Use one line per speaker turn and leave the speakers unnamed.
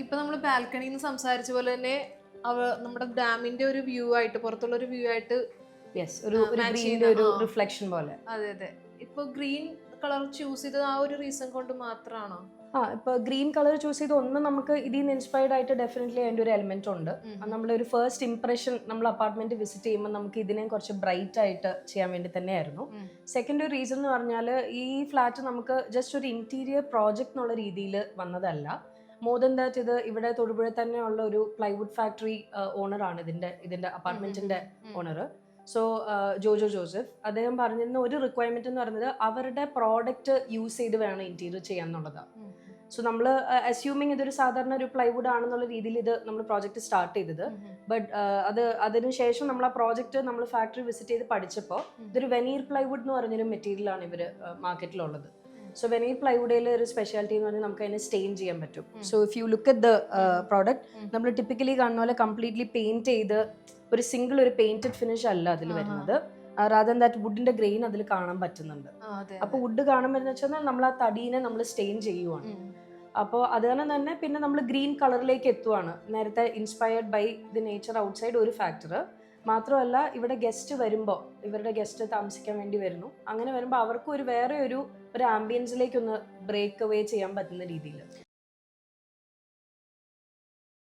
ഇപ്പൊ നമ്മൾ ബാൽക്കണിന്ന് സംസാരിച്ച പോലെ തന്നെ നമ്മുടെ ഡാമിന്റെ ഒരു വ്യൂ ആയിട്ട്, പുറത്തുള്ള ഒരു വ്യൂ ആയിട്ട്
ഒരു ഗ്രീനിന്റെ ഒരു റിഫ്ലക്ഷൻ പോലെ.
അതെ അതെ. ഇപ്പൊ ഗ്രീൻ കളർ ചൂസ് ചെയ്തത് ആ ഒരു റീസൺ കൊണ്ട് മാത്രമാണോ?
ഇപ്പൊ ഗ്രീൻ കളർ ചൂസ് ചെയ്ത് ഒന്ന് നമുക്ക് ഇതിൽ നിന്ന് ഇൻസ്പയർഡ് ആയിട്ട് ഡെഫിനറ്റ്ലി അതിന്റെ ഒരു എലിമെന്റ് ഉണ്ട്. നമ്മളൊരു ഫസ്റ്റ് ഇംപ്രഷൻ നമ്മൾ അപ്പാർട്ട്മെന്റ് വിസിറ്റ് ചെയ്യുമ്പോൾ നമുക്ക് ഇതിനെ കുറച്ച് ബ്രൈറ്റ് ആയിട്ട് ചെയ്യാൻ വേണ്ടി തന്നെയായിരുന്നു. സെക്കൻഡ് ഒരു റീസൺ എന്ന് പറഞ്ഞാൽ ഈ ഫ്ലാറ്റ് നമുക്ക് ജസ്റ്റ് ഒരു ഇന്റീരിയർ പ്രോജക്റ്റ് എന്നുള്ള രീതിയിൽ വന്നതല്ല. മോർ ദൻ ദാറ്റ് ഇത് ഇവിടെ തൊടുപുഴ തന്നെ ഉള്ള ഒരു പ്ലൈവുഡ് ഫാക്ടറി ഓണറാണ് ഇതിന്റെ അപ്പാർട്ട്മെന്റിന്റെ ഓണർ. സോ ജോജോ ജോസഫ് അദ്ദേഹം പറഞ്ഞിരുന്ന ഒരു റിക്വയർമെന്റ് എന്ന് പറയുന്നത് അവരുടെ പ്രോഡക്റ്റ് യൂസ് ചെയ്ത് വേണം ഇന്റീരിയർ ചെയ്യാൻ എന്നുള്ളതാണ്. സോ നമ്മൾ അസ്യൂമിങ് ഇതൊരു സാധാരണ ഒരു പ്ലൈവുഡ് ആണെന്നുള്ള രീതിയിൽ ഇത് നമ്മൾ പ്രോജക്റ്റ് സ്റ്റാർട്ട് ചെയ്തത്. ബട്ട് അതിനുശേഷം നമ്മൾ ആ പ്രോജക്റ്റ് നമ്മൾ ഫാക്ടറി വിസിറ്റ് ചെയ്ത് പഠിച്ചപ്പോൾ ഇതൊരു വെനീർ പ്ലൈവുഡ് എന്ന് പറഞ്ഞൊരു മെറ്റീരിയൽ ആണ് ഇവർ മാർക്കറ്റിലുള്ളത്. സോ വെനീർ പ്ലൈവുഡിൽ ഒരു സ്പെഷ്യാലിറ്റി എന്ന് പറഞ്ഞാൽ നമുക്ക് അതിനെ സ്റ്റെയിൻ ചെയ്യാൻ പറ്റും. So if you look at the product, നമ്മൾ ടിപ്പിക്കലി കാണുന്ന പോലെ കംപ്ലീറ്റ്ലി പെയിന്റ് ചെയ്ത് ഒരു സിംഗിൾ ഒരു പെയിന്റഡ് ഫിനിഷ് അല്ല അതിൽ വരുന്നത്. റാദർ ദാറ്റ് വുഡിന്റെ ഗ്രെയിൻ അതിൽ കാണാൻ പറ്റുന്നുണ്ട്. അപ്പൊ വുഡ് കാണാൻ വെച്ചാൽ നമ്മൾ ആ തടീനെ നമ്മൾ സ്റ്റെയിൻ ചെയ്യുവാണ്. അപ്പോൾ അത് തന്നെ പിന്നെ നമ്മൾ ഗ്രീൻ കളറിലേക്ക് എത്തുവാണ്. നേരത്തെ inspired by the nature outside ഒരു ഫാക്ടർ മാത്രമല്ല, ഇവിടെ ഗസ്റ്റ് വരുമ്പോൾ ഇവരുടെ ഗസ്റ്റ് താമസിക്കാൻ വേണ്ടി വരുന്നു. അങ്ങനെ വരുമ്പോൾ അവർക്ക് വേറെ ഒരു ആംബിയൻസിലേക്ക് ഒന്ന് ബ്രേക്ക് അവേ ചെയ്യാൻ പറ്റുന്ന രീതിയിൽ